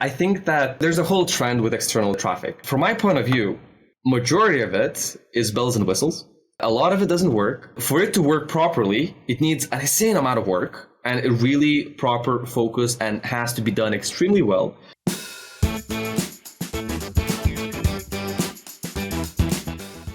I think that there's a whole trend with external traffic. From my point of view, majority of it is bells and whistles. A lot of it doesn't work. For it to work properly, it needs an insane amount of work and a really proper focus and has to be done extremely well.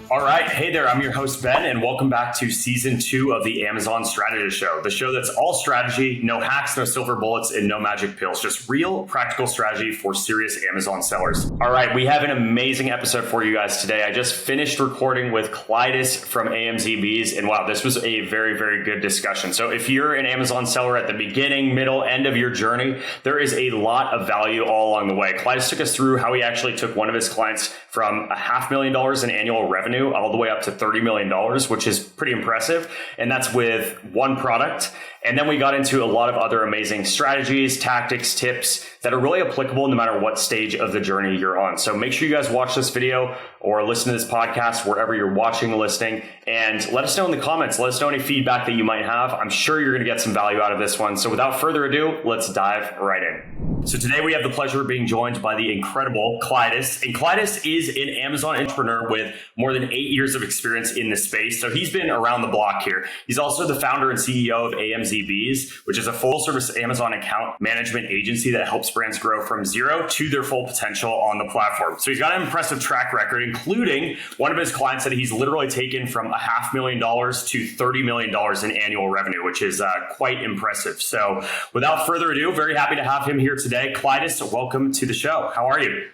All right. Hey there. I'm your host, Ben, and welcome back to season 2 of the Amazon Strategy Show, the show that's all strategy, no hacks, no silver bullets, and no magic pills, just real practical strategy for serious Amazon sellers. All right. We have an amazing episode for you guys today. I just finished recording with Klaidas from AMZBs, and wow, this was a very, very good discussion. So if you're an Amazon seller at the beginning, middle, end of your journey, there is a lot of value all along the way. Klaidas took us through how he actually took one of his clients from $500,000 in annual revenue all the way up to $30 million, which is pretty impressive. And that's with one product. And then we got into a lot of other amazing strategies, tactics, tips that are really applicable no matter what stage of the journey you're on. So make sure you guys watch this video or listen to this podcast wherever you're watching or listening, and let us know in the comments. Let us know any feedback that you might have. I'm sure you're going to get some value out of this one. So without further ado, let's dive right in. So today we have the pleasure of being joined by the incredible Klaidas. And Klaidas is an Amazon entrepreneur with more than 8 years of experience in this space. So he's been around the block here. He's also the founder and CEO of AMZBs, which is a full service Amazon account management agency that helps brands grow from zero to their full potential on the platform. So he's got an impressive track record, including one of his clients that he's literally taken from $500,000 to $30 million in annual revenue, which is quite impressive. So without further ado, very happy to have him here today. Klaidas, welcome to the show. How are you?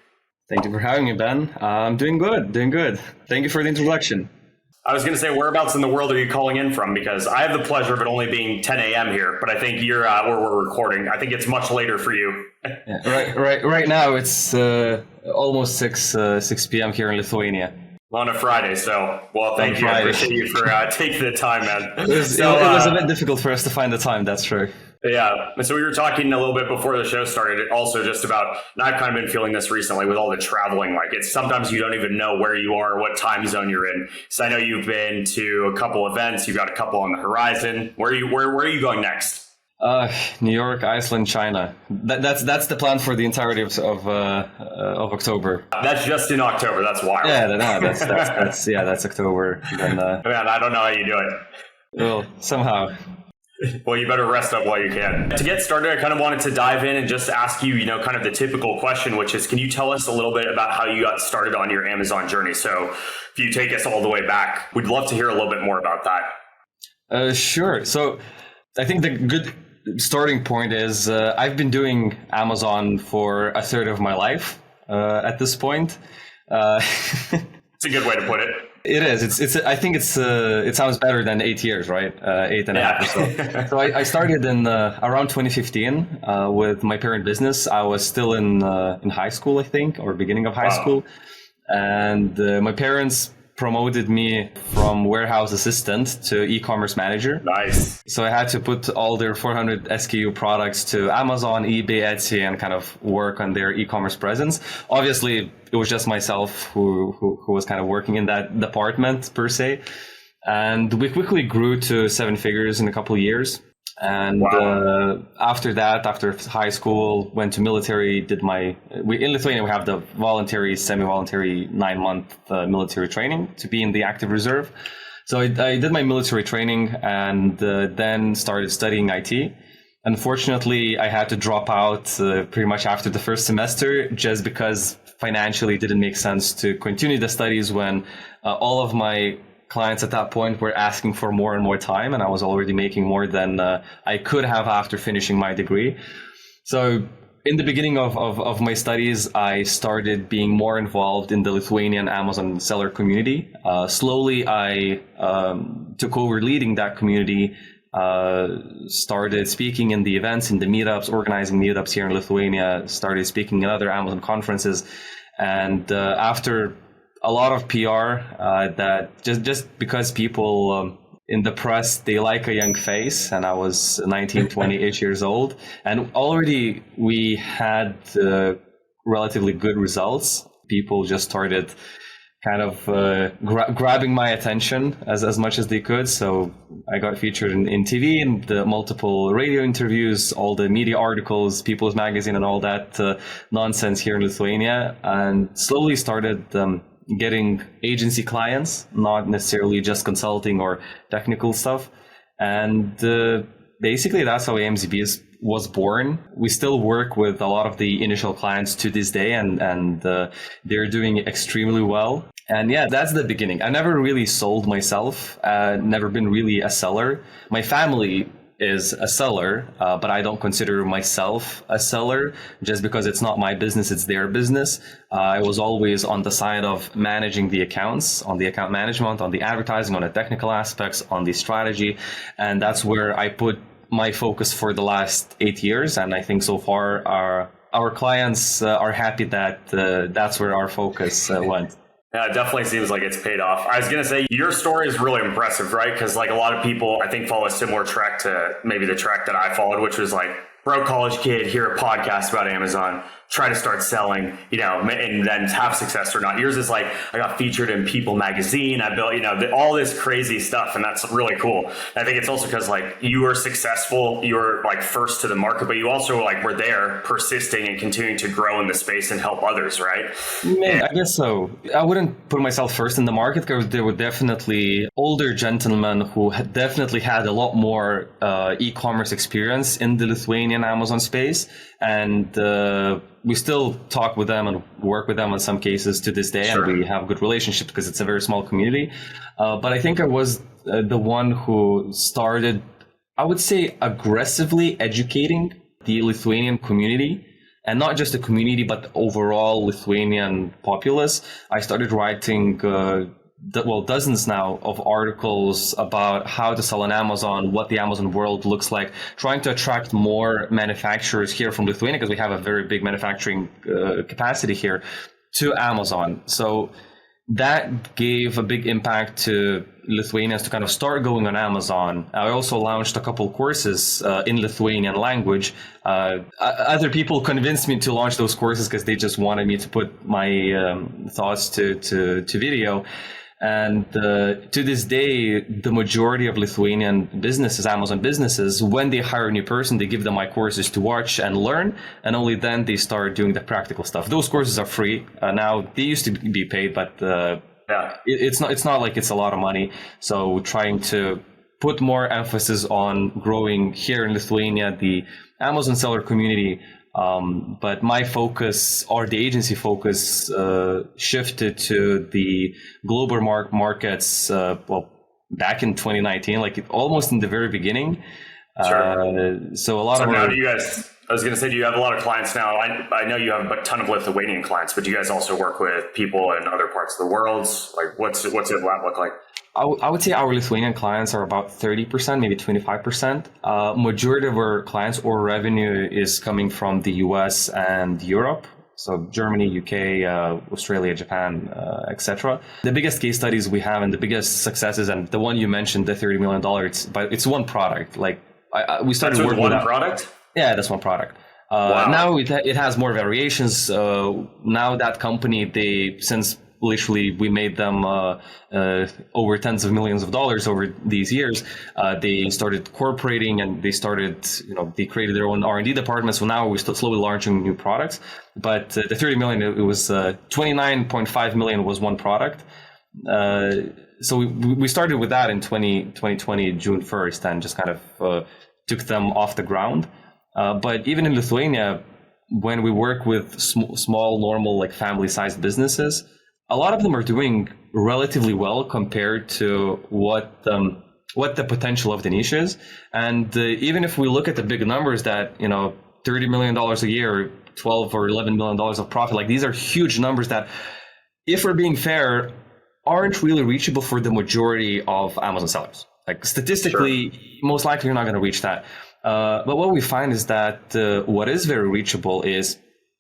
Thank you for having me, Ben. I'm doing good. Thank you for the introduction. I was going to say, whereabouts in the world are you calling in from? Because I have the pleasure of it only being 10 a.m. here, but I think you're where we're recording. I think it's much later for you. Yeah, right now it's almost 6 p.m. here in Lithuania. On a Friday, so, well, thank you. I appreciate you for taking the time, man. It was a bit difficult for us to find the time, that's true. Yeah. So we were talking a little bit before the show started, also just about, and I've kind of been feeling this recently with all the traveling, like it's sometimes you don't even know where you are, what time zone you're in. So I know you've been to a couple events, you've got a couple on the horizon. Where are you going next? New York, Iceland, China. That's the plan for the entirety of October. That's just in October. That's wild. Yeah, that's October. Then, man, I don't know how you do it. Well, somehow. Well, you better rest up while you can. To get started, I kind of wanted to dive in and just ask you, kind of the typical question, which is, can you tell us a little bit about how you got started on your Amazon journey? So if you take us all the way back, we'd love to hear a little bit more about that. Sure. So I think the good starting point is I've been doing Amazon for a third of my life at this point. It's a good way to put it. It is. I think it sounds better than 8 years, right? 8.5 or so. So I started in around 2015 with my parent business. I was still in high school, I think, or beginning of high school, and my parents promoted me from warehouse assistant to e-commerce manager. Nice. So I had to put all their 400 SKU products to Amazon, eBay, Etsy, and kind of work on their e-commerce presence. Obviously, it was just myself who was kind of working in that department per se. And we quickly grew to 7 figures in a couple of years. And after that, after high school, went to military, in Lithuania, we have the voluntary, semi-voluntary 9-month military training to be in the active reserve. So I did my military training and then started studying IT. Unfortunately, I had to drop out pretty much after the first semester just because financially it didn't make sense to continue the studies when all of my clients at that point were asking for more and more time, and I was already making more than I could have after finishing my degree. So in the beginning of my studies, I started being more involved in the Lithuanian Amazon seller community. Slowly, I took over leading that community, started speaking in the events, in the meetups, organizing meetups here in Lithuania, started speaking in other Amazon conferences. And after a lot of PR, that just because people in the press, they like a young face, and I was 19, 20-ish years old, and already we had relatively good results. People just started kind of grabbing my attention as much as they could. So I got featured in TV and the multiple radio interviews, all the media articles, People's Magazine and all that nonsense here in Lithuania, and slowly started getting agency clients, not necessarily just consulting or technical stuff. And basically that's how AMZB was born. We still work with a lot of the initial clients to this day, and they're doing extremely well. And yeah, that's the beginning. I never really sold myself, never been really a seller. My family is a seller, but I don't consider myself a seller just because it's not my business, it's their business. I was always on the side of managing the accounts, on the account management, on the advertising, on the technical aspects, on the strategy. And that's where I put my focus for the last 8 years. And I think so far our clients are happy that that's where our focus went. Yeah, it definitely seems like it's paid off. I was going to say, your story is really impressive, right? Because like a lot of people, I think, follow a similar track to maybe the track that I followed, which was like, broke college kid, hear a podcast about Amazon, try to start selling, and then have success or not. Yours is like, I got featured in People magazine. I built, all this crazy stuff. And that's really cool. I think it's also because like you were successful, you were like first to the market, but you also like were there persisting and continuing to grow in the space and help others, right? I guess so. I wouldn't put myself first in the market because there were definitely older gentlemen who had definitely had a lot more e-commerce experience in the Lithuanian Amazon space. And we still talk with them and work with them in some cases to this day. Sure. And we have good relationships because it's a very small community. But I think I was the one who started, I would say, aggressively educating the Lithuanian community. And not just the community, but the overall Lithuanian populace. I started writing dozens now of articles about how to sell on Amazon, what the Amazon world looks like, trying to attract more manufacturers here from Lithuania because we have a very big manufacturing capacity here to Amazon. So that gave a big impact to Lithuanians to kind of start going on Amazon. I also launched a couple courses in Lithuanian language. Other people convinced me to launch those courses because they just wanted me to put my thoughts to video. And to this day, the majority of Lithuanian businesses, Amazon businesses, when they hire a new person, they give them my courses to watch and learn, and only then they start doing the practical stuff. Those courses are free. Now, they used to be paid, but it's not like it's a lot of money. So trying to put more emphasis on growing here in Lithuania, the Amazon seller community. But my focus, or the agency focus, shifted to the global markets, back in 2019, like almost in the very beginning. Sure. So a lot of now do you guys, I was going to say, do you have a lot of clients now? I know you have a ton of Lithuanian clients, but do you guys also work with people in other parts of the world? Like what's it look like? I would say our Lithuanian clients are about 30%, maybe 25%. Majority of our clients or revenue is coming from the US and Europe. So Germany, UK, Australia, Japan, etc. The biggest case studies we have and the biggest successes, and the one you mentioned, the $30 million, it's one product. Like we started working with one product? Yeah, that's one product. Wow. Now it has more variations. Now that company, since literally we made them over tens of millions of dollars over these years, they started cooperating and they started, they created their own R&D department. So now we're still slowly launching new products. But the 30 million, it was 29.5 million was one product. So we started with that in 2020, June 1st, and just kind of took them off the ground. But even in Lithuania, when we work with small, normal, like family-sized businesses, a lot of them are doing relatively well compared to what the potential of the niche is. And even if we look at the big numbers that, $30 million a year, 12 or $11 million of profit, like these are huge numbers that, if we're being fair, aren't really reachable for the majority of Amazon sellers. Like statistically, sure, most likely you're not going to reach that. But what we find is that what is very reachable is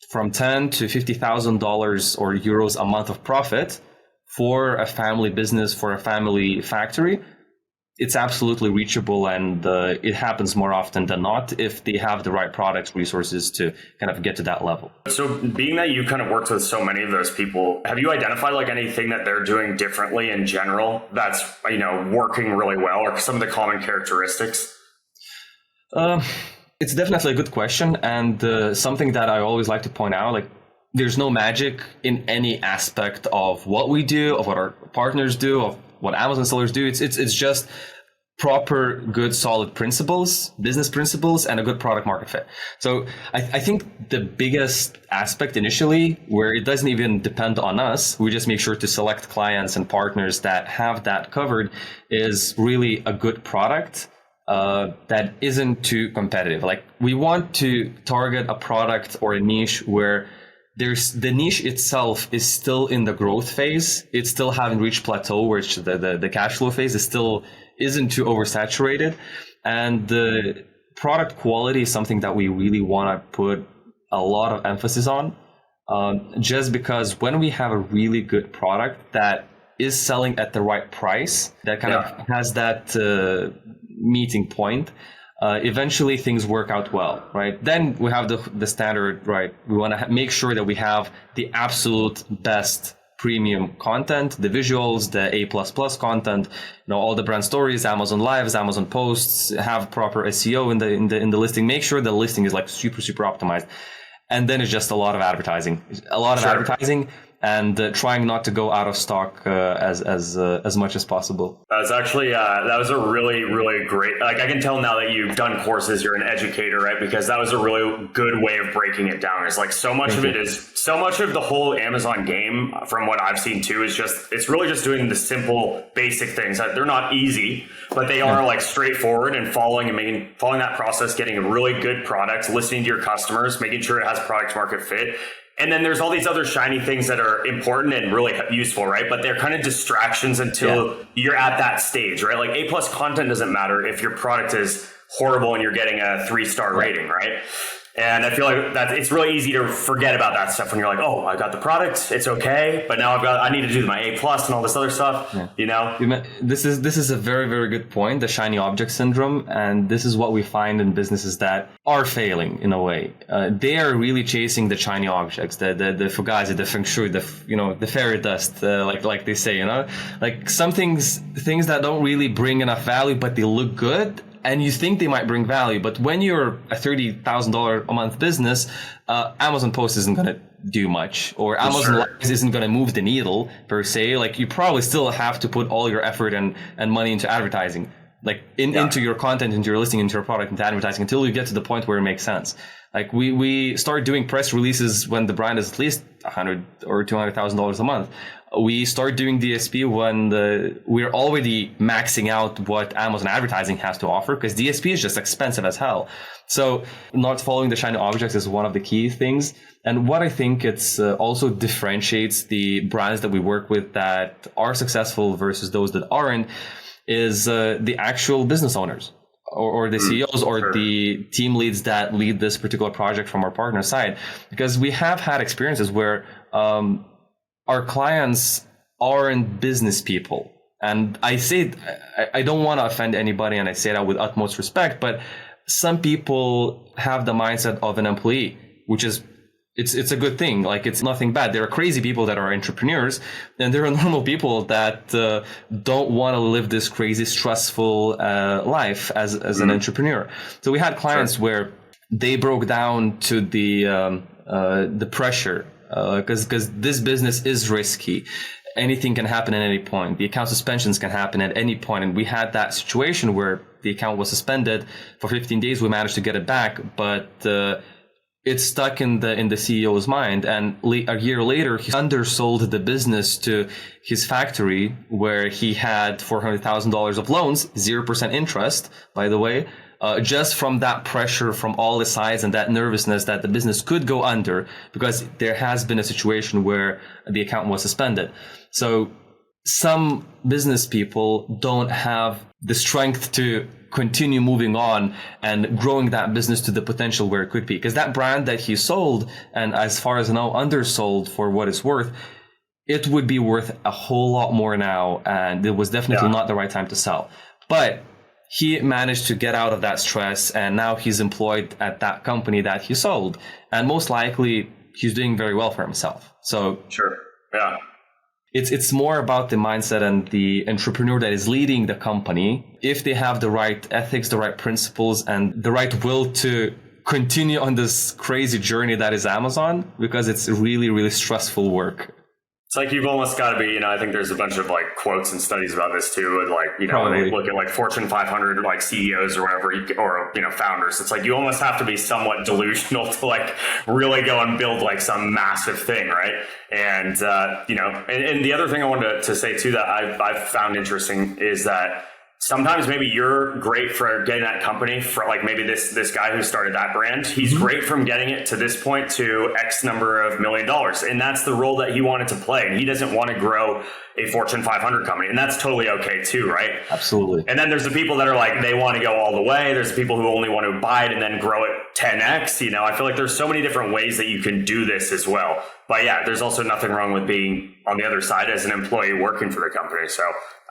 from $10,000 to $50,000 or euros a month of profit for a family business, for a family factory, it's absolutely reachable, and it happens more often than not if they have the right products, resources to kind of get to that level. So being that you kind of worked with so many of those people, have you identified like anything that they're doing differently in general that's, working really well, or some of the common characteristics? It's definitely a good question, and something that I always like to point out, like there's no magic in any aspect of what we do, of what our partners do, of what Amazon sellers do. It's just proper, good, solid principles, business principles, and a good product market fit. So I think the biggest aspect initially, where it doesn't even depend on us, we just make sure to select clients and partners that have that covered, is really a good product that isn't too competitive. Like we want to target a product or a niche where the niche itself is still in the growth phase. It's still haven't reached plateau, which the cash flow phase is still isn't too oversaturated. And the product quality is something that we really want to put a lot of emphasis on, just because when we have a really good product that is selling at the right price, that kind of has that meeting point, eventually things work out well, right? Then we have the standard, right? We want to make sure that we have the absolute best premium content, the visuals, the A++ content, all the brand stories, Amazon Lives, Amazon posts, have proper SEO in the listing. Make sure the listing is like super optimized. And then it's just a lot of advertising, advertising, and trying not to go out of stock as much as possible. That's actually that was a really great. Like I can tell now that you've done courses, you're an educator, right? Because that was a really good way of breaking it down. It's like so much of the whole Amazon game, from what I've seen too, is it's really just doing the simple basic things. They're not easy, but they are like straightforward, and following that process, getting a really good product, listening to your customers, making sure it has product market fit. And then there's all these other shiny things that are important and really useful, right? But they're kind of distractions until you're at that stage, right? Like A+ content doesn't matter if your product is horrible and you're getting a 3-star rating, right? And I feel like that it's really easy to forget about that stuff when you're like, oh, I got the product, it's okay, but now I need to do my A+ and all this other stuff, This is a very good point, the shiny object syndrome, and this is what we find in businesses that are failing in a way. They are really chasing the shiny objects, the fugazi, the feng shui, the fairy dust, like they say, like some things that don't really bring enough value, but they look good. And you think they might bring value, but when you're a $30,000 a month business, Amazon Post isn't going to do much, or Amazon Lives isn't going to move the needle per se. Like you probably still have to put all your effort and money into advertising, like into your content, into your listing, into your product, into advertising, until you get to the point where it makes sense. Like we start doing press releases when the brand is at least $100,000 or $200,000 a month. We start doing DSP when we're already maxing out what Amazon advertising has to offer, because DSP is just expensive as hell. So not following the shiny objects is one of the key things. And what I think it's also differentiates the brands that we work with that are successful versus those that aren't is the actual business owners or the CEOs or the team leads that lead this particular project from our partner side. Because we have had experiences where our clients aren't business people. And I say, I don't want to offend anybody, and I say that with utmost respect, but some people have the mindset of an employee, which is, it's a good thing. Like it's nothing bad. There are crazy people that are entrepreneurs, and there are normal people that don't want to live this crazy, stressful life as an entrepreneur. So we had clients where they broke down to the pressure, because this business is risky. Anything can happen at any point. The account suspensions can happen at any point. And we had that situation where the account was suspended for 15 days. We managed to get it back, but it's stuck in the CEO's mind. And a year later, he undersold the business to his factory, where he had $400,000 of loans, 0% interest, by the way. Just from that pressure from all the sides and that nervousness that the business could go under, because there has been a situation where the account was suspended. So some business people don't have the strength to continue moving on and growing that business to the potential where it could be. Because that brand that he sold, and as far as I know, undersold for what it's worth, it would be worth a whole lot more now. And it was definitely not the right time to sell. But he managed to get out of that stress, and now he's employed at that company that he sold. And most likely, he's doing very well for himself. So sure, yeah. It's more about the mindset and the entrepreneur that is leading the company. If they have the right ethics, the right principles, and the right will to continue on this crazy journey that is Amazon, because it's really, really stressful work. It's like you've almost got to be, I think there's a bunch of like quotes and studies about this too. And like, when they look at like Fortune 500 like CEOs or whatever, or founders, it's like you almost have to be somewhat delusional to like really go and build like some massive thing, right? And and the other thing I wanted to say too that I've found interesting is that sometimes maybe you're great for getting that company for like maybe this guy who started that brand. He's great from getting it to this point to X number of $1 million. And that's the role that he wanted to play. And he doesn't want to grow a Fortune 500 company. And that's totally okay too, right? Absolutely. And then there's the people that are like, they want to go all the way. There's the people who only want to buy it and then grow it 10X. I feel like there's so many different ways that you can do this as well. But yeah, there's also nothing wrong with being on the other side as an employee working for the company. So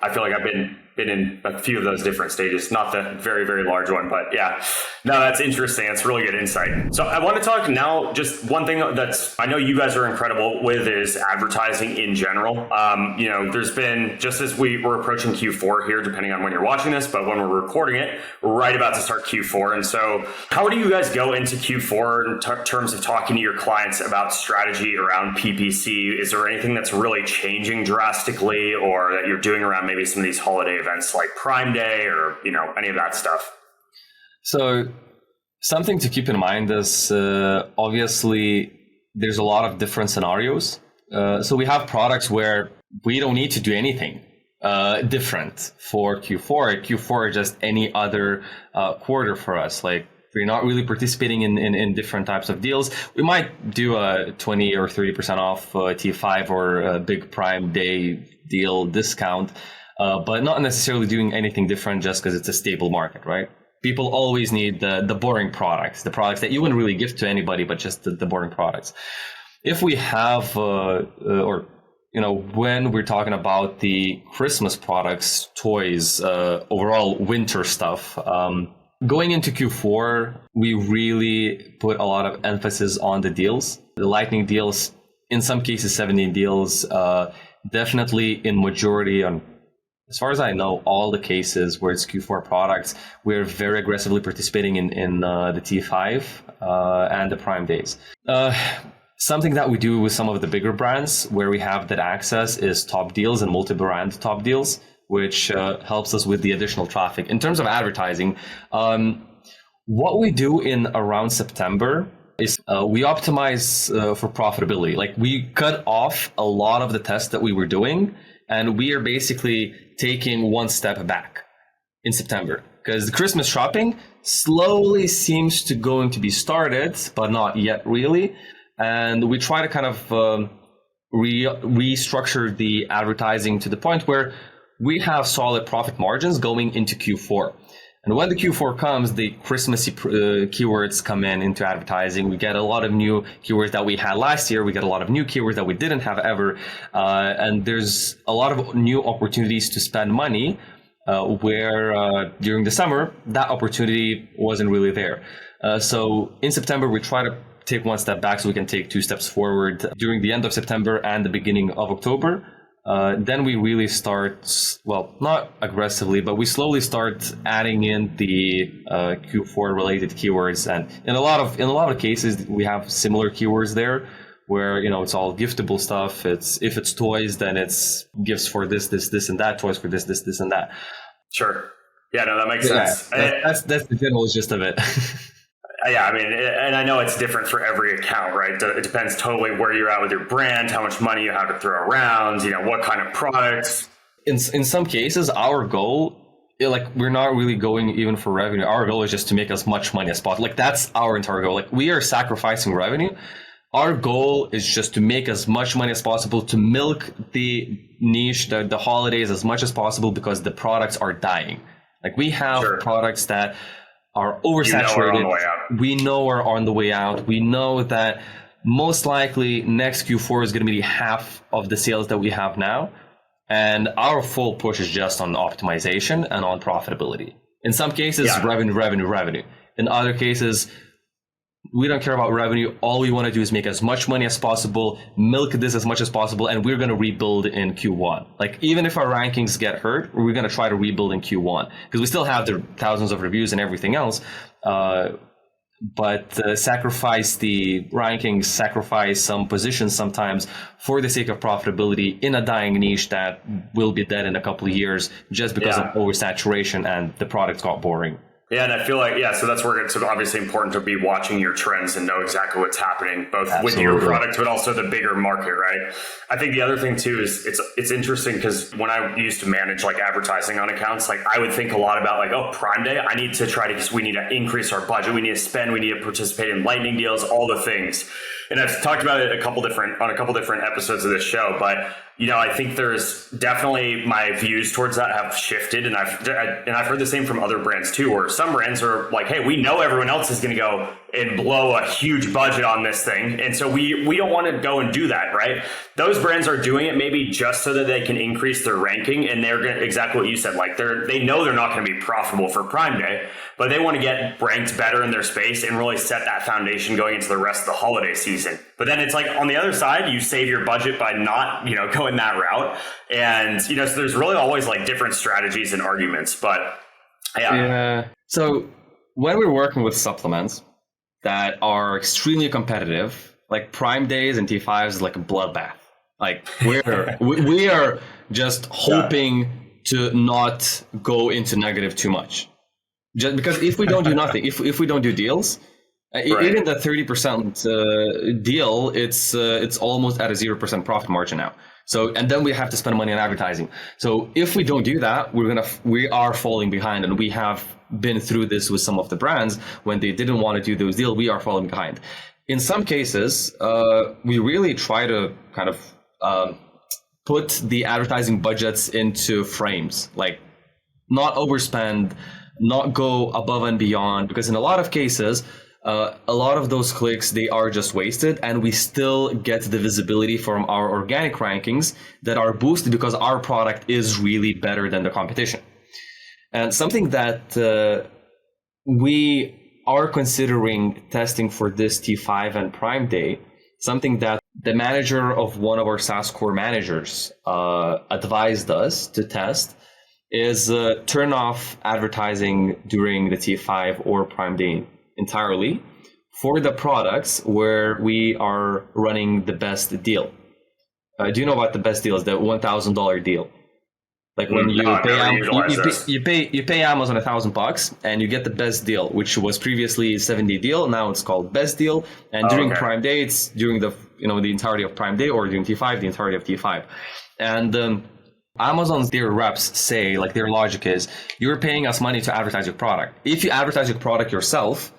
I feel like I've been in a few of those different stages, not the very, very large one, but yeah, no, that's interesting. It's really good insight. So I want to talk now, just one thing that's, I know you guys are incredible with is advertising in general. There's been, just as we're approaching Q4 here, depending on when you're watching this, but when we're recording it, we're right about to start Q4. And so how do you guys go into Q4 in terms of talking to your clients about strategy around PPC? Is there anything that's really changing drastically or that you're doing around maybe some of these holiday events like Prime Day or, any of that stuff? So something to keep in mind is obviously there's a lot of different scenarios. So we have products where we don't need to do anything different for Q4. Q4 is just any other quarter for us. Like we're not really participating in different types of deals. We might do a 20 or 30% off T5 or a big Prime Day deal discount. But not necessarily doing anything different just because it's a stable market, right? People always need the boring products, the products that you wouldn't really give to anybody, but just the boring products. If we have, when we're talking about the Christmas products, toys, overall winter stuff, going into Q4, we really put a lot of emphasis on the deals, the lightning deals, in some cases 17 deals, definitely in majority on, as far as I know, all the cases where it's Q4 products, we're very aggressively participating in the T5 and the Prime days. Something that we do with some of the bigger brands where we have that access is top deals and multi-brand top deals, which helps us with the additional traffic. In terms of advertising, what we do in around September is we optimize for profitability. Like we cut off a lot of the tests that we were doing, and we are basically taking one step back in September because the Christmas shopping slowly seems to going to be started, but not yet really. And we try to kind of restructure the advertising to the point where we have solid profit margins going into Q4. And when the Q4 comes, the Christmassy keywords come into advertising. We get a lot of new keywords that we had last year. We get a lot of new keywords that we didn't have ever. And there's a lot of new opportunities to spend money where during the summer, that opportunity wasn't really there. So in September, we try to take one step back so we can take two steps forward during the end of September and the beginning of October. Then we really start, well, not aggressively, but we slowly start adding in the Q4 related keywords. And in a lot of cases, we have similar keywords there where, it's all giftable stuff. If it's toys, then it's gifts for this, and that, toys for this, and that. Sure. Yeah, no, that makes sense. That's the general gist of it. Yeah, I mean, and I know it's different for every account, right? It depends totally where you're at with your brand, how much money you have to throw around, what kind of products. In some cases, our goal, we're not really going even for revenue. Our goal is just to make as much money as possible. That's our entire goal. We are sacrificing revenue. Our goal is just to make as much money as possible, to milk the niche, the holidays as much as possible, because the products are dying. We have products that are oversaturated. We know are on the way out. We know that most likely next Q4 is going to be half of the sales that we have now. And our full push is just on optimization and on profitability. In some cases, revenue. In other cases, we don't care about revenue. All we want to do is make as much money as possible, milk this as much as possible, and we're going to rebuild in Q1. Like, even if our rankings get hurt, we're going to try to rebuild in Q1 because we still have the thousands of reviews and everything else. But sacrifice the rankings, sacrifice some positions sometimes for the sake of profitability in a dying niche that will be dead in a couple of years just because of oversaturation and the product got boring. Yeah, and I feel like, so that's where it's obviously important to be watching your trends and know exactly what's happening, both with your product, but also the bigger market, right? I think the other thing too is it's interesting because when I used to manage like advertising on accounts, like I would think a lot about like, oh, Prime Day, we need to increase our budget, we need to spend, we need to participate in lightning deals, all the things. And I've talked about it on a couple different episodes of this show, but I think there's definitely my views towards that have shifted, and I've heard the same from other brands too, where some brands are like, hey, we know everyone else is going to go and blow a huge budget on this thing, and so we don't want to go and do that, right? Those brands are doing it maybe just so that they can increase their ranking, and they're going to, exactly what you said, like they know they're not going to be profitable for Prime Day, but they want to get ranked better in their space and really set that foundation going into the rest of the holiday season. But then it's like on the other side, you save your budget by not, going that route. And, so there's really always like different strategies and arguments, but yeah. So when we're working with supplements that are extremely competitive, like Prime Days and T5s is like a bloodbath. Like we are just hoping to not go into negative too much. Just because if we don't do nothing, if we don't do deals, even the 30% deal, it's almost at a 0% profit margin now. So, and then we have to spend money on advertising. So if we don't do that, we are falling behind, and we have been through this with some of the brands when they didn't want to do those deals. We are falling behind. In some cases, we really try to kind of put the advertising budgets into frames, like not overspend, not go above and beyond, because in a lot of cases, a lot of those clicks, they are just wasted, and we still get the visibility from our organic rankings that are boosted because our product is really better than the competition. And something that we are considering testing for this T5 and Prime Day, something that the manager of one of our SaaS core managers advised us to test, is turn off advertising during the T5 or Prime Day entirely for the products where we are running the best deal. Do you know about the best deal? Is the $1,000 deal? Like when you pay Amazon $1,000 and you get the best deal, which was previously 7-day deal. Now it's called best deal. And during Prime Day, it's during the the entirety of Prime Day, or during T5, the entirety of T5. And Amazon's, their reps say, like, their logic is, you're paying us money to advertise your product. If you advertise your product yourself,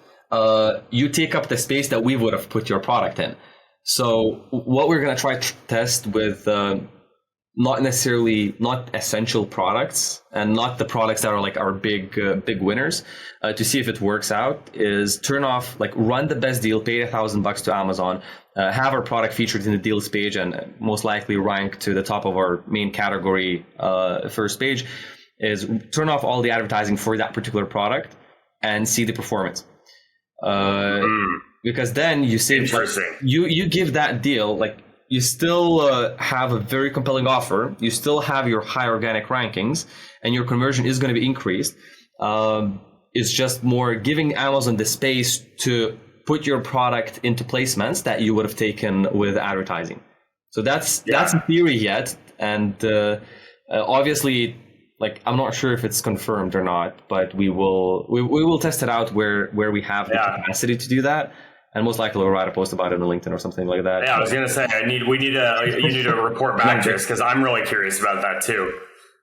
you take up the space that we would have put your product in. So what we're going to try to test with not essential products, and not the products that are like our big winners, to see if it works out, is turn off, like, run the best deal, pay $1,000 to Amazon, have our product featured in the deals page, and most likely rank to the top of our main category first page. Is turn off all the advertising for that particular product and see the performance. Because then you save, like, you give that deal, like, you still have a very compelling offer. You still have your high organic rankings, and your conversion is going to be increased. It's just more giving Amazon the space to put your product into placements that you would have taken with advertising. So that's in theory yet, and obviously, like, I'm not sure if it's confirmed or not, but we will test it out where we have the capacity to do that. And most likely we'll write a post about it on LinkedIn or something like that. Yeah, I was going to say, you need to report back to us, because I'm really curious about that too.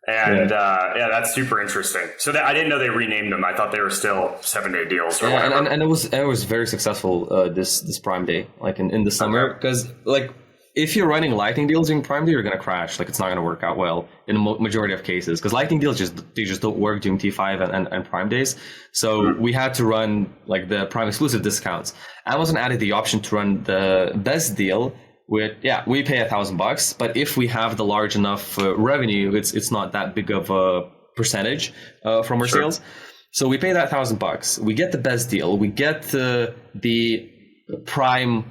And that's super interesting. So I didn't know they renamed them. I thought they were still 7-day deals or whatever. And it was very successful this Prime Day, like in the summer, because like if you're running lightning deals during Prime Day, you're going to crash. Like, it's not going to work out well in the majority of cases, because lightning deals just don't work during T5 and Prime Days. So we had to run like the Prime exclusive discounts. Amazon added the option to run the best deal we pay $1,000, but if we have the large enough revenue, it's not that big of a percentage from our sales. So we pay that $1,000. We get the best deal. We get the Prime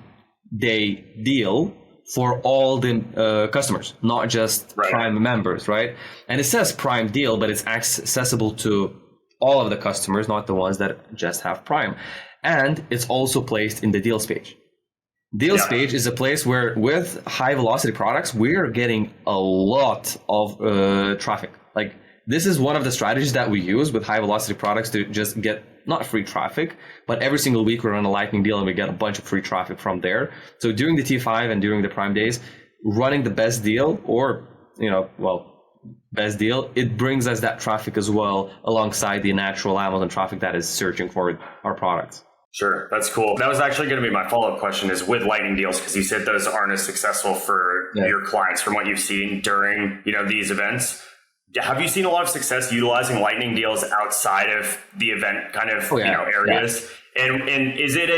Day deal for all the customers, not just Prime members, right? And it says Prime deal, but it's accessible to all of the customers, not the ones that just have Prime. And it's also placed in the deals page. Deals page is a place where with high velocity products, we're getting a lot of traffic. Like this is one of the strategies that we use with high velocity products to just get not free traffic, but every single week we run a lightning deal and we get a bunch of free traffic from there. So during the T5 and during the Prime days, running the best deal or, best deal, it brings us that traffic as well alongside the natural Amazon traffic that is searching for our products. Sure. That's cool. That was actually going to be my follow-up question is with lightning deals, because you said those aren't as successful for your clients from what you've seen during, these events. Have you seen a lot of success utilizing lightning deals outside of the event kind of, areas? Yeah. And is it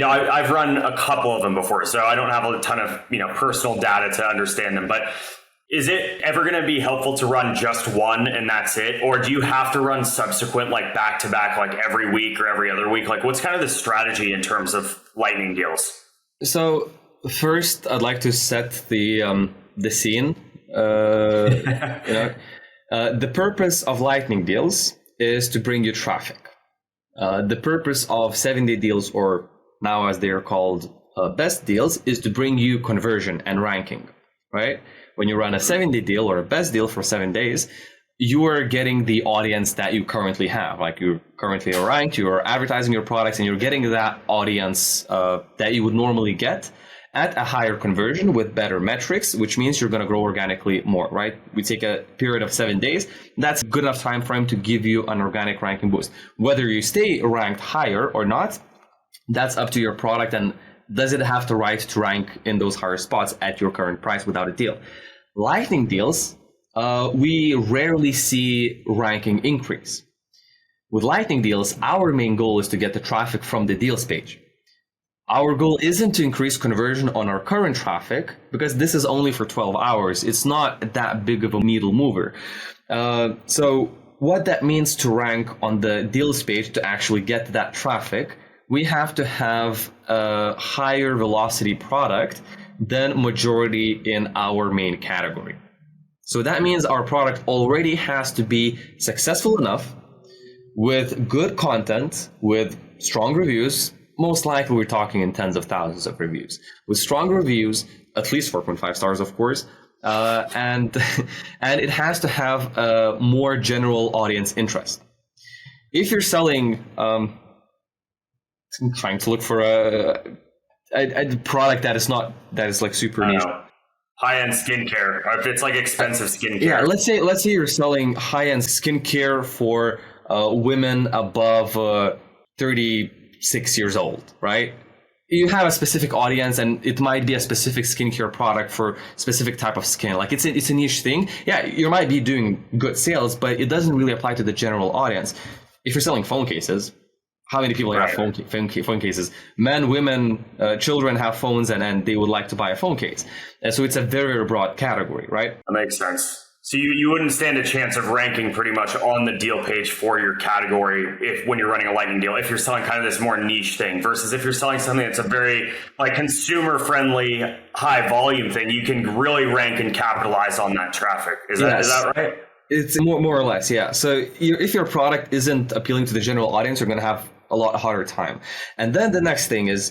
I've run a couple of them before, so I don't have a ton of, personal data to understand them, but is it ever going to be helpful to run just one and that's it? Or do you have to run subsequent, like back to back, like every week or every other week? Like what's kind of the strategy in terms of lightning deals? So first I'd like to set the scene. The purpose of lightning deals is to bring you traffic. The purpose of 7-day deals, or now as they are called best deals, is to bring you conversion and ranking, right? When you run a 7-day deal or a best deal for 7 days, you are getting the audience that you currently have. Like you currently are ranked, you are advertising your products, and you're getting that audience that you would normally get at a higher conversion with better metrics, which means you're going to grow organically more, right? We take a period of 7 days. That's a good enough time frame to give you an organic ranking boost. Whether you stay ranked higher or not, that's up to your product. And does it have the right to rank in those higher spots at your current price without a deal? Lightning deals, we rarely see ranking increase. With lightning deals, our main goal is to get the traffic from the deals page. Our goal isn't to increase conversion on our current traffic because this is only for 12 hours. It's not that big of a needle mover. So what that means to rank on the deals page to actually get that traffic, we have to have a higher velocity product than majority in our main category. So that means our product already has to be successful enough with good content, with strong reviews. Most likely we're talking in tens of thousands of reviews. With strong reviews, at least 4.5 stars, of course, and it has to have a more general audience interest. If you're selling, I'm trying to look for a product that is like super niche. High-end skincare, or if it's like expensive skincare. Yeah, let's say you're selling high-end skincare for women above 36 years old, right? You have a specific audience, and it might be a specific skincare product for specific type of skin. Like it's a niche thing. Yeah, you might be doing good sales, but it doesn't really apply to the general audience. If you're selling phone cases, how many people have phone cases? Men, women, children have phones, and they would like to buy a phone case. And so it's a very, very broad category, right? That makes sense. So you wouldn't stand a chance of ranking pretty much on the deal page for your category when you're running a lightning deal, if you're selling kind of this more niche thing, versus if you're selling something that's a very like consumer friendly, high volume thing, you can really rank and capitalize on that traffic. Is that right? It's more or less, yeah. So if your product isn't appealing to the general audience, you're going to have a lot harder time. And then the next thing is,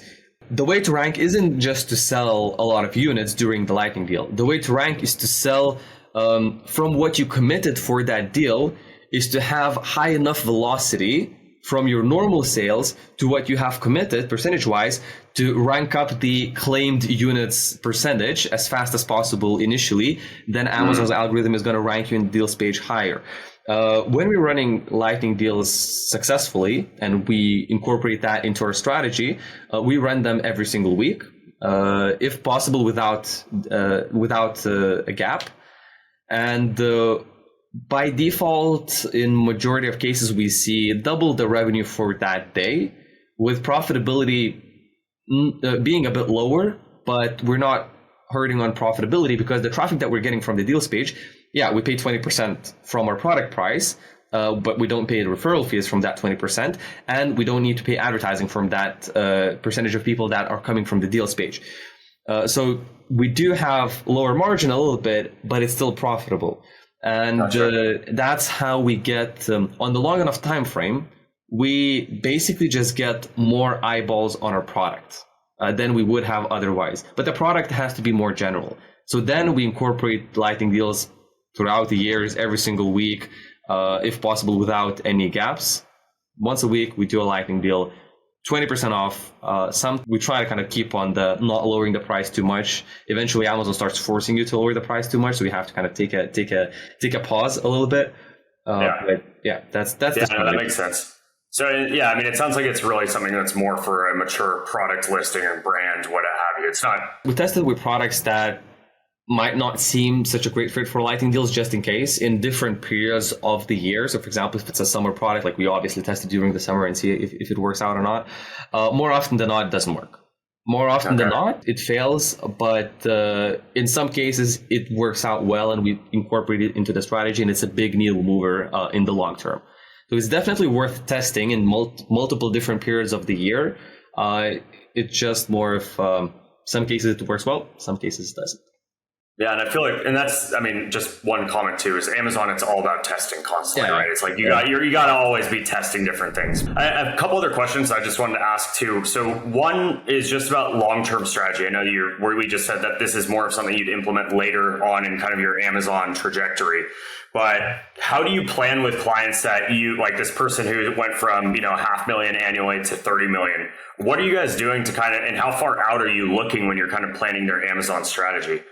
the way to rank isn't just to sell a lot of units during the lightning deal. The way to rank is to sell from what you committed for that deal, is to have high enough velocity from your normal sales to what you have committed percentage-wise to rank up the claimed units percentage as fast as possible initially. Then Amazon's algorithm is going to rank you in the deals page higher. When we're running lightning deals successfully and we incorporate that into our strategy, we run them every single week, if possible without a gap. And by default, in majority of cases, we see double the revenue for that day, with profitability being a bit lower but we're not hurting on profitability because the traffic that we're getting from the deals page, yeah, we pay 20% from our product price, but we don't pay the referral fees from that 20%, and we don't need to pay advertising from that percentage of people that are coming from the deals page. So we do have lower margin a little bit, but it's still profitable. And gotcha. That's how we get, on the long enough time frame, we basically just get more eyeballs on our product than we would have otherwise. But the product has to be more general. So then we incorporate lightning deals throughout the years, every single week, if possible, without any gaps. Once a week, we do a lightning deal, 20% off. We try to kind of keep on the not lowering the price too much. Eventually, Amazon starts forcing you to lower the price too much, so we have to kind of take a pause a little bit. But yeah, that's that makes sense. So yeah, I mean, it sounds like it's really something that's more for a mature product listing and brand, what have you. It's not. We tested with products that might not seem such a great fit for lightning deals, just in case, in different periods of the year. So for example, if it's a summer product, like we obviously tested during the summer and see if it works out or not. More often than not, it doesn't work. More often than not, it fails. But in some cases, it works out well, and we incorporate it into the strategy, and it's a big needle mover in the long term. So it's definitely worth testing in multiple different periods of the year. It's just more of some cases it works well, some cases it doesn't. Yeah, and I feel like, and that's, I mean, just one comment too is Amazon. It's all about testing constantly, right? It's like you got to always be testing different things. I have a couple other questions I just wanted to ask too. So one is just about long-term strategy. I know where we just said that this is more of something you'd implement later on in kind of your Amazon trajectory. But how do you plan with clients that you, like this person who went from, $500,000 annually to 30 million? What are you guys doing to kind of, and how far out are you looking when you're kind of planning their Amazon strategy?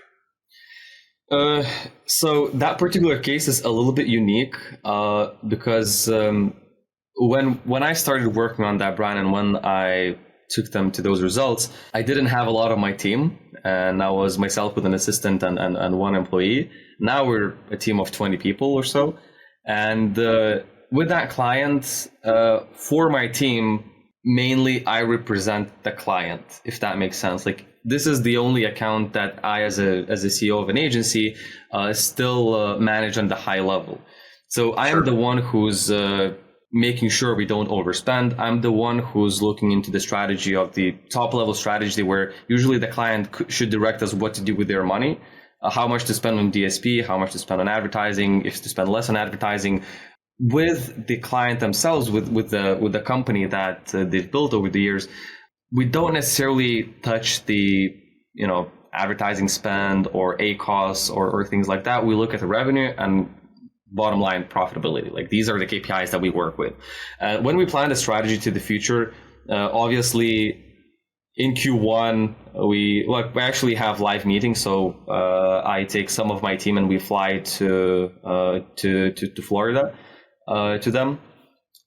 So that particular case is a little bit unique because when I started working on that brand and when I took them to those results, I didn't have a lot of my team, and I was myself with an assistant and one employee. Now we're a team of 20 people or so. And with that client, for my team, mainly I represent the client, if that makes sense. Like, this is the only account that I, as a CEO of an agency, still manage on the high level. So I am the one who's making sure we don't overspend. I'm the one who's looking into the strategy of the top level strategy, where usually the client should direct us what to do with their money, how much to spend on DSP, how much to spend on advertising, if to spend less on advertising. With the client themselves, with the company that they've built over the years, we don't necessarily touch the, advertising spend or ACoS or things like that. We look at the revenue and bottom line profitability. Like, these are the KPIs that we work with. When we plan the strategy to the future, obviously in Q1, we actually have live meetings. So I take some of my team and we fly to Florida to them.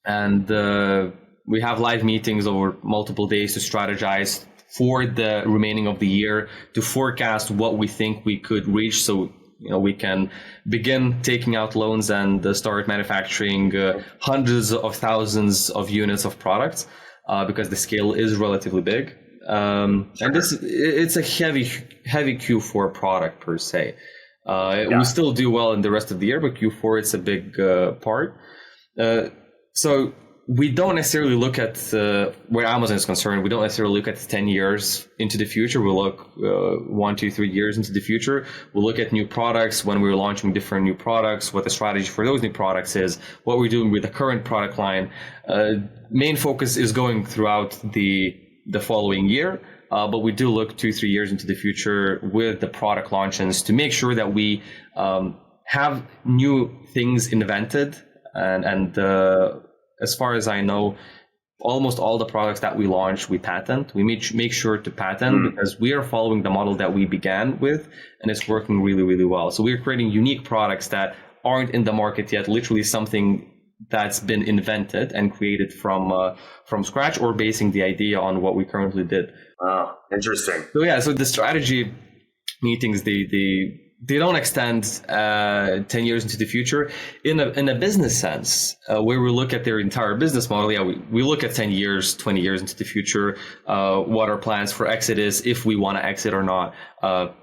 And we have live meetings over multiple days to strategize for the remaining of the year, to forecast what we think we could reach. So, we can begin taking out loans and start manufacturing hundreds of thousands of units of products because the scale is relatively big. And it's a heavy Q4 product per se. We still do well in the rest of the year, but Q4, it's a big part. So we don't necessarily look at where Amazon is concerned. We don't necessarily look at 10 years into the future. We look 1, 2, 3 years into the future. We'll look at new products when we're launching different new products, what the strategy for those new products is, what we're doing with the current product line. Main focus is going throughout the following year, but we do look 2, 3 years into the future with the product launches to make sure that we have new things invented. And as far as I know, almost all the products that we launch, we patent. We make sure to patent because we are following the model that we began with, and it's working really, really well. So we're creating unique products that aren't in the market yet, literally something that's been invented and created from scratch, or basing the idea on what we currently did. Oh, interesting. So the strategy meetings, they they don't extend 10 years into the future. In a business sense, where we look at their entire business model, we look at 10 years, 20 years into the future, what our plans for exit is, if we want to exit or not.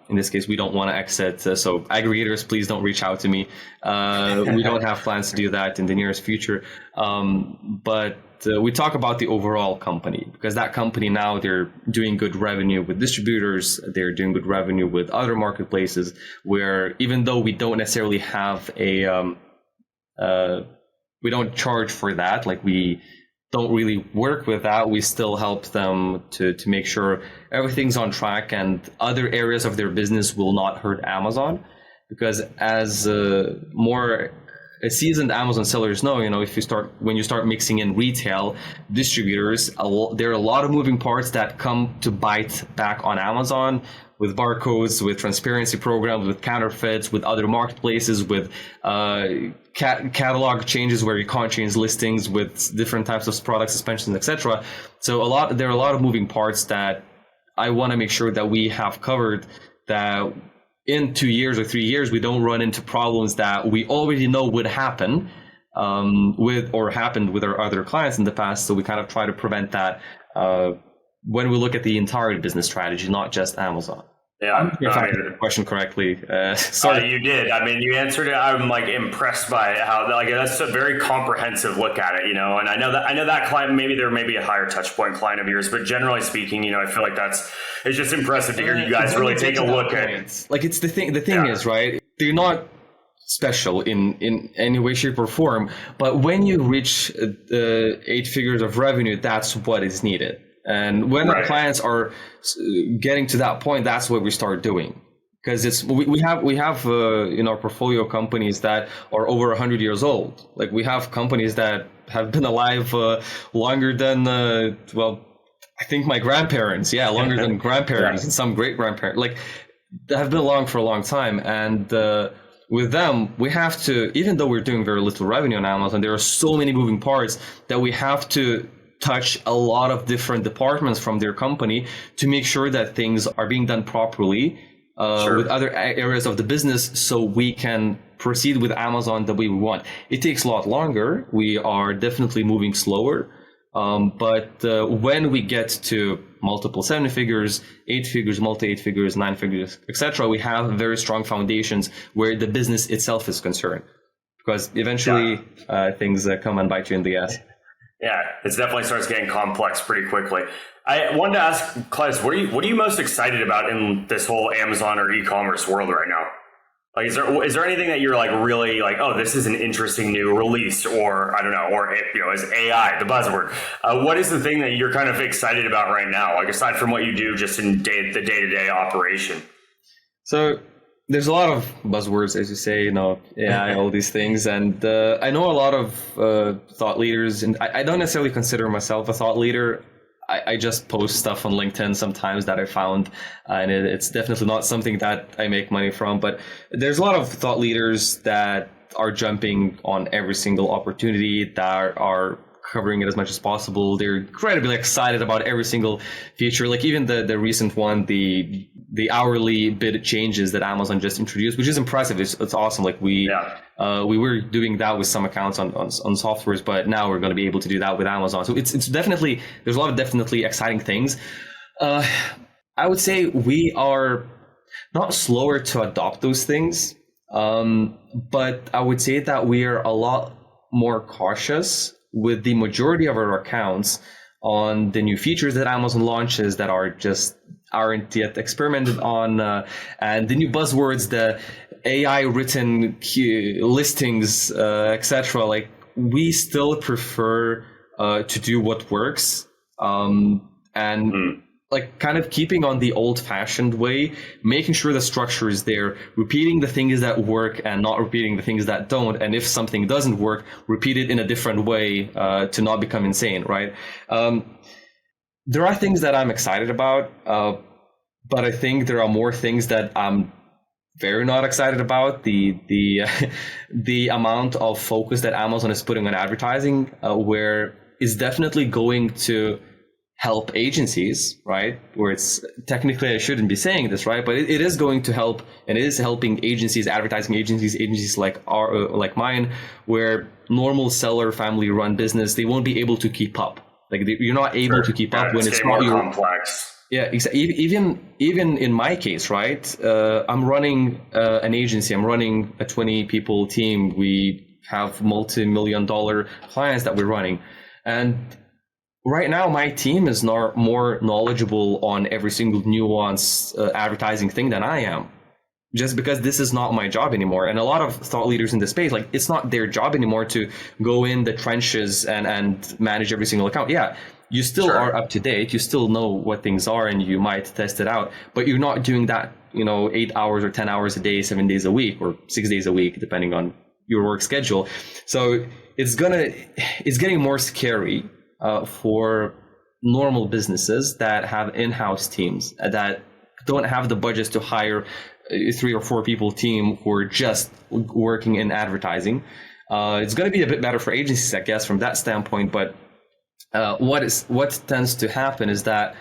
In this case, we don't want to exit. So aggregators, please don't reach out to me. We don't have plans to do that in the nearest future. But we talk about the overall company, because that company now, they're doing good revenue with distributors, they're doing good revenue with other marketplaces, where even though we don't necessarily have we don't charge for that, like we don't really work with that, we still help them to make sure everything's on track and other areas of their business will not hurt Amazon. Because as more seasoned Amazon sellers know, when you start mixing in retail distributors, there are a lot of moving parts that come to bite back on Amazon, with barcodes, with transparency programs, with counterfeits, with other marketplaces, with catalog changes where you can't change listings, with different types of product suspensions, etc. So there are a lot of moving parts that I want to make sure that we have covered, that in 2 years or 3 years, we don't run into problems that we already know would happen happened with our other clients in the past. So we kind of try to prevent that when we look at the entire business strategy, not just Amazon. Yeah, if I answered the question correctly. Sorry, you did. I mean, you answered it. I'm like impressed by how that's a very comprehensive look at it. And I know that client, maybe there may be a higher touch point client of yours, but generally speaking, I feel like it's just impressive to hear you guys really take a look at it. Like, it's the thing is, right, they're not special in any way, shape, or form, but when you reach 8 figures of revenue, that's what is needed. And when our clients are getting to that point, that's what we start doing. Because we have in our portfolio companies that are over 100 years old. Like, we have companies that have been alive longer than I think my grandparents. Yeah, longer than grandparents and some great grandparents. Like, they have been along for a long time. And with them, we have to, even though we're doing very little revenue on Amazon, there are so many moving parts that we have to touch a lot of different departments from their company to make sure that things are being done properly with other areas of the business, so we can proceed with Amazon the way we want. It takes a lot longer. We are definitely moving slower. But when we get to multiple 7 figures, 8 figures, multi 8 figures, 9 figures, etc., we have very strong foundations where the business itself is concerned. Because eventually things come and bite you in the ass. Yeah, it definitely starts getting complex pretty quickly. I wanted to ask, Klaidas, what are you most excited about in this whole Amazon or e-commerce world right now? Like, is there anything that you're like really like, oh, this is an interesting new release, or I don't know, or is AI the buzzword? What is the thing that you're kind of excited about right now? Like, aside from what you do just in the day-to-day operation. So there's a lot of buzzwords, as you say, AI, all these things. And I know a lot of thought leaders, and I don't necessarily consider myself a thought leader. I just post stuff on LinkedIn sometimes that I found, and it's definitely not something that I make money from. But there's a lot of thought leaders that are jumping on every single opportunity, that are covering it as much as possible. They're incredibly excited about every single feature. Like, even the recent one, the hourly bid changes that Amazon just introduced, which is impressive. It's awesome. Like, we were doing that with some accounts on softwares, but now we're going to be able to do that with Amazon. So it's definitely, there's a lot of definitely exciting things. I would say we are not slower to adopt those things, but I would say that we are a lot more cautious with the majority of our accounts on the new features that Amazon launches that aren't yet experimented on, and the new buzzwords, the AI written listings, etc. Like, we still prefer to do what works, like, kind of keeping on the old-fashioned way, making sure the structure is there, repeating the things that work and not repeating the things that don't. And if something doesn't work, repeat it in a different way to not become insane, right? There are things that I'm excited about, but I think there are more things that I'm very not excited about. The amount of focus that Amazon is putting on advertising, where it's definitely going to help agencies, right? Where it's technically, I shouldn't be saying this, right? But it is going to help, and it is helping agencies, advertising agencies like mine, where normal seller family run business, they won't be able to keep up. Like you're not able to keep up when it's not more complex. Yeah, exactly. Even in my case, right? I'm running an agency. I'm running a 20 people team. We have multi-million-dollar clients that we're running, and right now my team is not more knowledgeable on every single nuance advertising thing than I am. Just because this is not my job anymore. And a lot of thought leaders in the space, like it's not their job anymore to go in the trenches and manage every single account. Yeah, you still are up to date. You still know what things are and you might test it out, but you're not doing that, 8 hours or 10 hours a day, 7 days a week or 6 days a week, depending on your work schedule. So it's getting more scary for normal businesses that have in-house teams that don't have the budgets to hire 3 or 4 people team who are just working in advertising. It's going to be a bit better for agencies, I guess, from that standpoint. But what tends to happen is that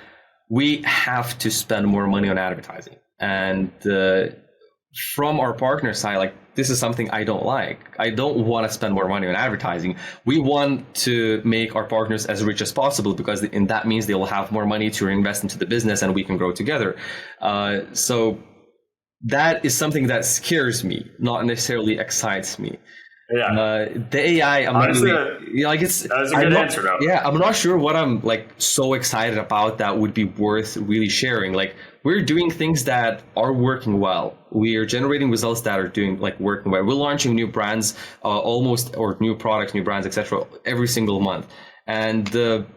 we have to spend more money on advertising. And from our partner side, like this is something I don't like. I don't want to spend more money on advertising. We want to make our partners as rich as possible because that means they will have more money to invest into the business and we can grow together. So that is something that scares me, not necessarily excites me. Yeah. The AI, I'm honestly, not really, like it's. That's a good answer, though. Yeah, I'm not sure what I'm like so excited about that would be worth really sharing. Like we're doing things that are working well. We are generating results that are working well. We're launching new brands, or new products, new brands, etc. every single month, and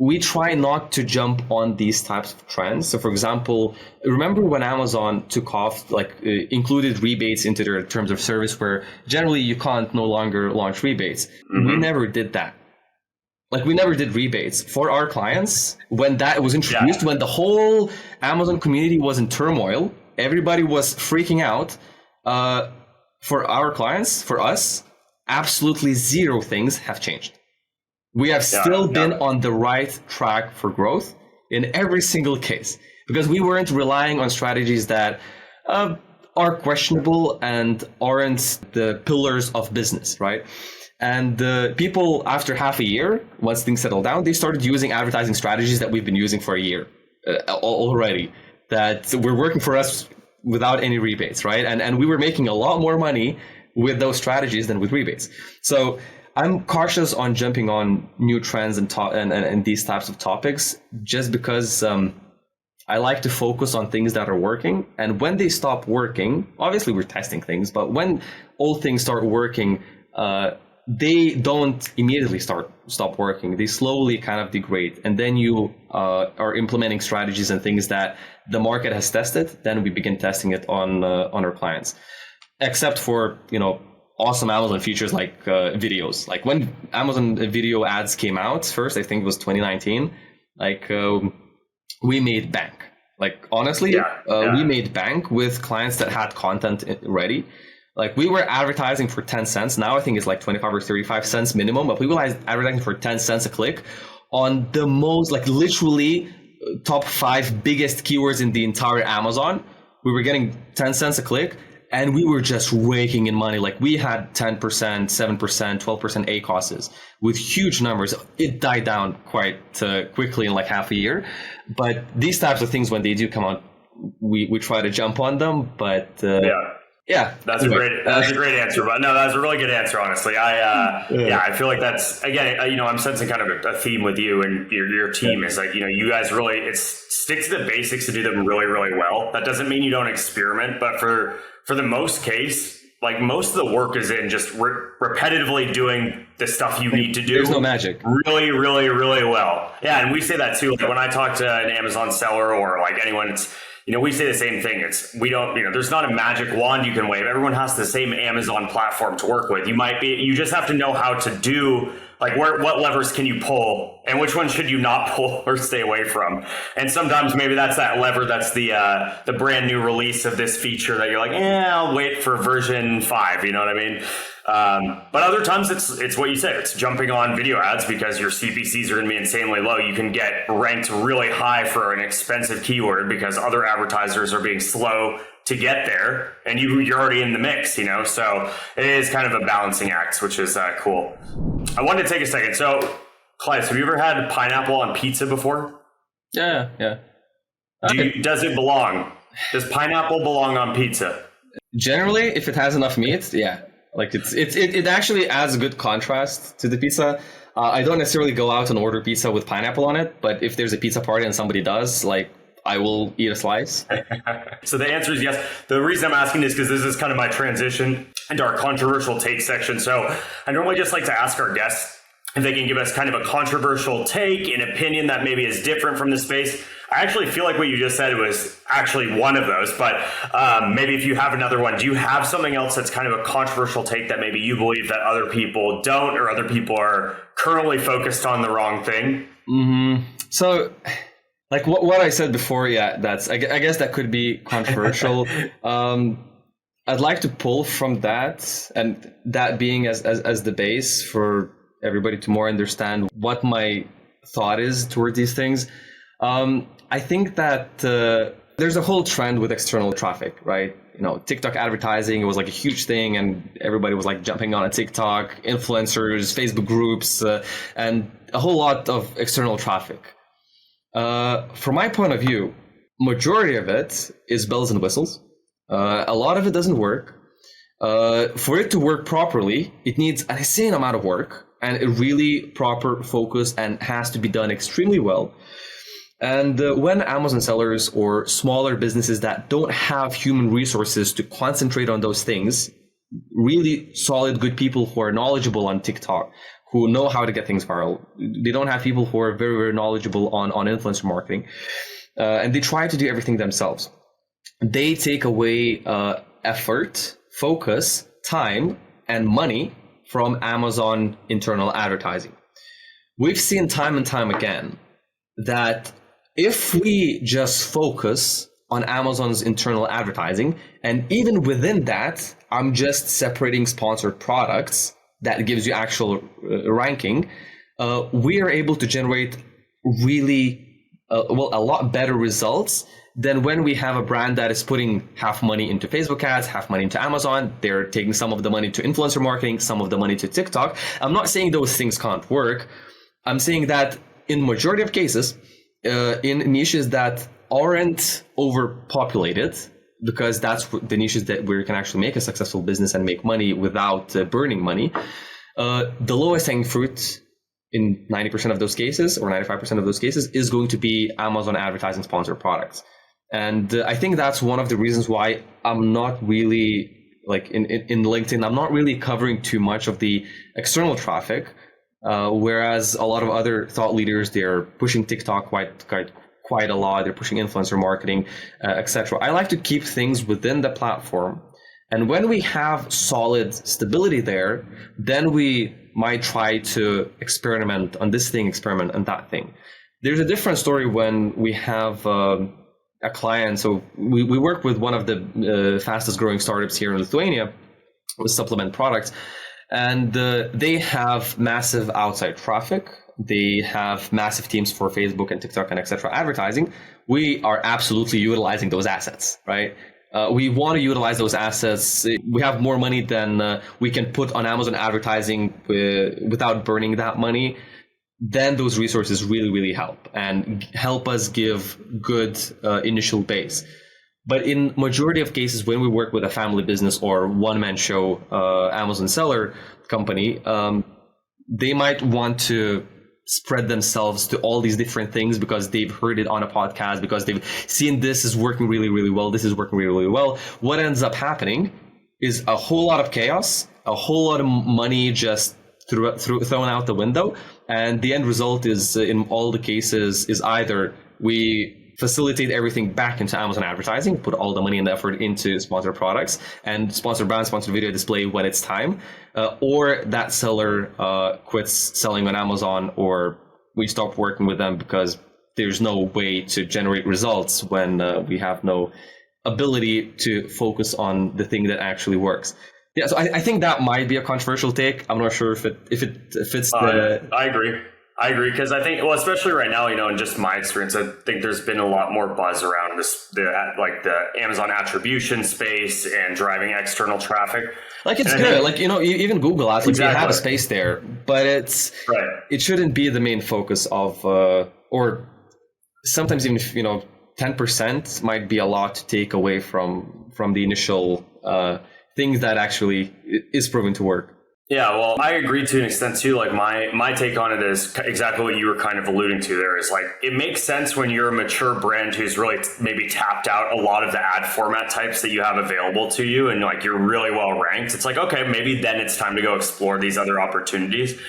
we try not to jump on these types of trends. So for example, remember when Amazon took off, included rebates into their terms of service where generally you can't no longer launch rebates. Mm-hmm. We never did that. We never did rebates for our clients when that was introduced, when the whole Amazon community was in turmoil, everybody was freaking out. For our clients, for us, absolutely zero things have changed. We have still been on the right track for growth in every single case because we weren't relying on strategies that are questionable and aren't the pillars of business, right? And the people, after half a year, once things settled down, they started using advertising strategies that we've been using for a year already, that were working for us without any rebates, right? And we were making a lot more money with those strategies than with rebates. So I'm cautious on jumping on new trends and these types of topics just because I like to focus on things that are working. And when they stop working, obviously we're testing things, but when old things start working, they don't immediately stop working. They slowly kind of degrade. And then you are implementing strategies and things that the market has tested. Then we begin testing it on our clients, except for, awesome Amazon features like videos. Like when Amazon video ads came out first, I think it was 2019, we made bank. Honestly, we made bank with clients that had content ready. We were advertising for 10 cents. Now I think it's 25 or 35 cents minimum, but we were advertising for 10 cents a click on the most, literally top 5 biggest keywords in the entire Amazon. We were getting 10 cents a click. And we were just raking in money. We had 10%, 7%, 12% ACOSs with huge numbers. It died down quite quickly in half a year. But these types of things, when they do come out, we try to jump on them. But that's a great answer. But no, that's a really good answer. Honestly, I feel like that's again, I'm sensing kind of a theme with you and your team is you guys really stick to the basics and do them really, really well. That doesn't mean you don't experiment, but for the most case, most of the work is in just repetitively doing the stuff you need to do. There's no magic. Really, really, really well. Yeah, and we say that too. When I talk to an Amazon seller or anyone, it's we say the same thing. We don't, there's not a magic wand you can wave. Everyone has the same Amazon platform to work with. You just have to know how to do, what levers can you pull and which ones should you not pull or stay away from. And sometimes maybe that's that lever. That's the brand new release of this feature that you're I'll wait for version 5. You know what I mean? But other times it's what you said. It's jumping on video ads because your CPCs are going to be insanely low. You can get ranked really high for an expensive keyword because other advertisers are being slow to get there, and you're already in the mix, So it is kind of a balancing act, which is cool. I wanted to take a second. So, Klaidas, have you ever had pineapple on pizza before? Yeah. Okay. Does it belong? Does pineapple belong on pizza? Generally, if it has enough meat, yeah. Like it actually adds a good contrast to the pizza. I don't necessarily go out and order pizza with pineapple on it, but if there's a pizza party and somebody does, like, I will eat a slice. So the answer is yes. The reason I'm asking is because this is kind of my transition into our controversial take section. So I normally just like to ask our guests if they can give us kind of a controversial take, an opinion that maybe is different from the space. I actually feel like what you just said was actually one of those, but maybe if you have another one, do you have something else that's kind of a controversial take that maybe you believe that other people don't, or other people are currently focused on the wrong thing? Mm-hmm. So, like what I said before, yeah, I guess that could be controversial. I'd like to pull from that, and that being as the base for everybody to more understand what my thought is toward these things. I think that there's a whole trend with external traffic, right? TikTok advertising, it was like a huge thing, and everybody was like jumping on a TikTok, influencers, Facebook groups, and a whole lot of external traffic. From my point of view, majority of it is bells and whistles. A lot of it doesn't work. For it to work properly, it needs an insane amount of work and a really proper focus, and has to be done extremely well. And when Amazon sellers or smaller businesses that don't have human resources to concentrate on those things, really solid, good people who are knowledgeable on TikTok, who know how to get things viral, they don't have people who are very, very knowledgeable on influencer marketing, and they try to do everything themselves. They take away effort, focus, time, and money from Amazon internal advertising. We've seen time and time again that if we just focus on Amazon's internal advertising, and even within that, I'm just separating sponsored products that gives you actual ranking, we are able to generate really, a lot better results than when we have a brand that is putting half money into Facebook ads, half money into Amazon. They're taking some of the money to influencer marketing, some of the money to TikTok. I'm not saying those things can't work. I'm saying that in majority of cases, in niches that aren't overpopulated, because that's the niches that where you can actually make a successful business and make money without burning money, the lowest hanging fruit in 90% of those cases, or 95% of those cases, is going to be Amazon advertising sponsored products. And I think that's one of the reasons why I'm not really, like in LinkedIn, I'm not really covering too much of the external traffic, whereas a lot of other thought leaders, they're pushing TikTok quite a lot. They're pushing influencer marketing, etc. I like to keep things within the platform. And when we have solid stability there, then we might try to experiment on this thing, experiment on that thing. There's a different story when we have a client. So we work with one of the fastest growing startups here in Lithuania with supplement products. And they have massive outside traffic. They have massive teams for Facebook and TikTok and etc. advertising. We are absolutely utilizing those assets, right? We want to utilize those assets. We have more money than we can put on Amazon advertising without burning that money. Then those resources really, really help and help us give good initial base. But in majority of cases, when we work with a family business or one-man show Amazon seller company, they might want to spread themselves to all these different things because they've heard it on a podcast, because they've seen this is working really, really well. This is working really, really well. What ends up happening is a whole lot of chaos, a whole lot of money just thrown out the window. And the end result is, in all the cases, is either we facilitate everything back into Amazon advertising, put all the money and effort into sponsored products and sponsored brand, sponsored video display when it's time, or that seller quits selling on Amazon, or we stop working with them because there's no way to generate results when we have no ability to focus on the thing that actually works. Yeah, so I think that might be a controversial take. I'm not sure if it fits the. I agree because I think, well, especially right now, in just my experience, I think there's been a lot more buzz around the Amazon attribution space and driving external traffic. Like it's good. Even Google Ads, exactly. They have a space there, but it shouldn't be the main focus of, or sometimes even if 10% might be a lot to take away from the initial things that actually is proven to work. Yeah, well, I agree to an extent too. Like my take on it is exactly what you were kind of alluding to there is like, it makes sense when you're a mature brand who's really maybe tapped out a lot of the ad format types that you have available to you and like you're really well ranked. It's like, okay, maybe then it's time to go explore these other opportunities.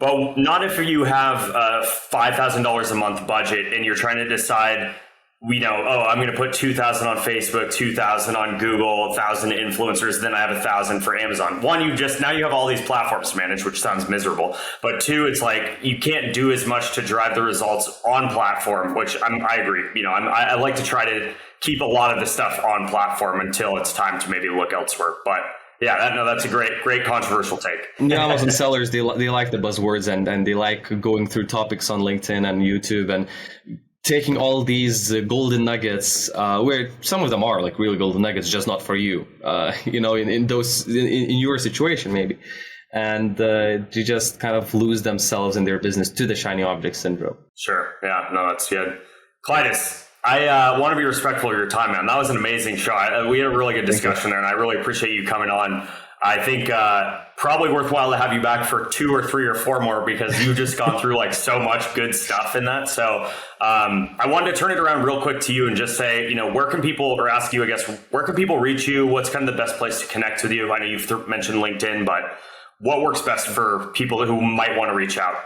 But not if you have a $5,000 a month budget and you're trying to decide, I'm going to put 2,000 on Facebook, 2,000 on Google, 1,000 influencers, then I have 1,000 for Amazon. One, now you have all these platforms to manage, which sounds miserable. But two, it's like you can't do as much to drive the results on platform, which I agree. I like to try to keep a lot of the stuff on platform until it's time to maybe look elsewhere. But yeah, that's a great controversial take. Yeah, Amazon sellers, they like the buzzwords and they like going through topics on LinkedIn and YouTube and taking all these golden nuggets, where some of them are like really golden nuggets, just not for you, in your situation maybe, and to just kind of lose themselves in their business to the shiny object syndrome. Sure. Yeah. No, that's good. Klaidas, I want to be respectful of your time, man. That was an amazing show. We had a really good discussion there, and I really appreciate you coming on. I think probably worthwhile to have you back for 2 or 3 or 4 more because you've just gone through like so much good stuff in that. So I wanted to turn it around real quick to you and just say, where can people, or ask you, I guess, where can people reach you? What's kind of the best place to connect with you? I know you've mentioned LinkedIn, but what works best for people who might want to reach out?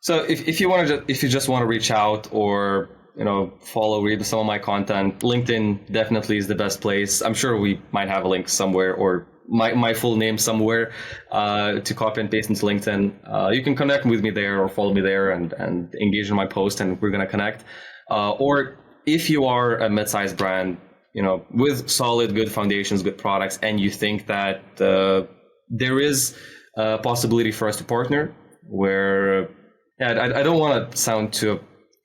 So if you just want to reach out or follow, read some of my content, LinkedIn definitely is the best place. I'm sure we might have a link somewhere or my full name somewhere to copy and paste into LinkedIn. You can connect with me there or follow me there and engage in my post, and we're going to connect. Or if you are a mid-sized brand, with solid, good foundations, good products, and you think that there is a possibility for us to partner, where I don't want to sound too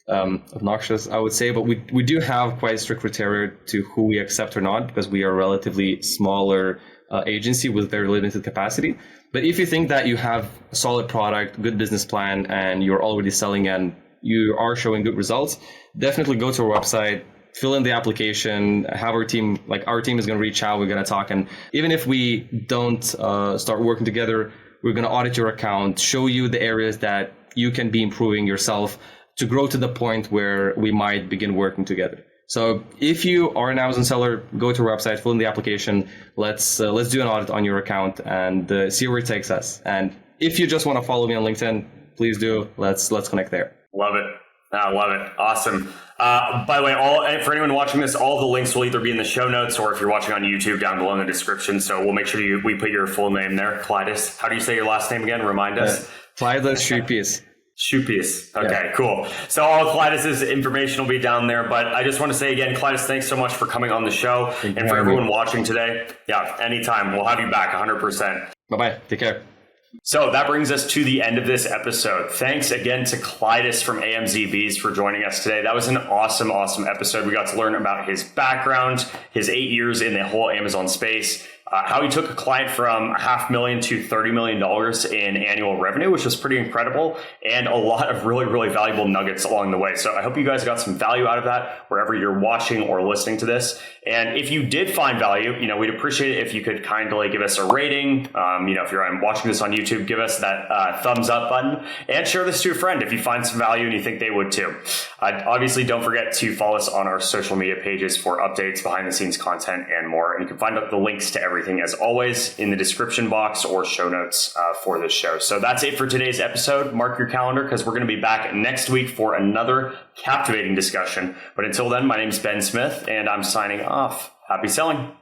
obnoxious, I would say, but we do have quite strict criteria to who we accept or not, because we are a relatively smaller agency with very limited capacity. But if you think that you have a solid product, good business plan, and you're already selling and you are showing good results, definitely go to our website, fill in the application, have our team is going to reach out, we're going to talk. And even if we don't start working together, we're going to audit your account, show you the areas that you can be improving yourself to grow to the point where we might begin working together. So if you are an Amazon seller, go to our website, fill in the application. Let's do an audit on your account and see where it takes us. And if you just want to follow me on LinkedIn, please do. Let's connect there. Love it. I love it. Awesome. By the way, for anyone watching this, all the links will either be in the show notes or if you're watching on YouTube, down below in the description. So we'll make sure we put your full name there. Klaidas. How do you say your last name again? Remind us. Klaidas Siuipys. Siuipys. Okay, cool. So all of Klaidas' information will be down there. But I just want to say again, Klaidas, thanks so much for coming on the show. And for everyone watching today, anytime. We'll have you back 100%. Bye-bye. Take care. So that brings us to the end of this episode. Thanks again to Klaidas from AMZBs for joining us today. That was an awesome episode. We got to learn about his background, his 8 years in the whole Amazon space, how he took a client from $500,000 to $30 million in annual revenue, which was pretty incredible, and a lot of really, really valuable nuggets along the way. So I hope you guys got some value out of that wherever you're watching or listening to this. And if you did find value, we'd appreciate it if you could kindly give us a rating. If you're watching this on YouTube, give us that thumbs up button and share this to a friend if you find some value and you think they would too. Obviously, don't forget to follow us on our social media pages for updates, behind the scenes content, and more. And you can find the links to everything, as always, in the description box or show notes for this show. So that's it for today's episode. Mark your calendar because we're going to be back next week for another captivating discussion. But until then, my name is Ben Smith and I'm signing off. Happy selling.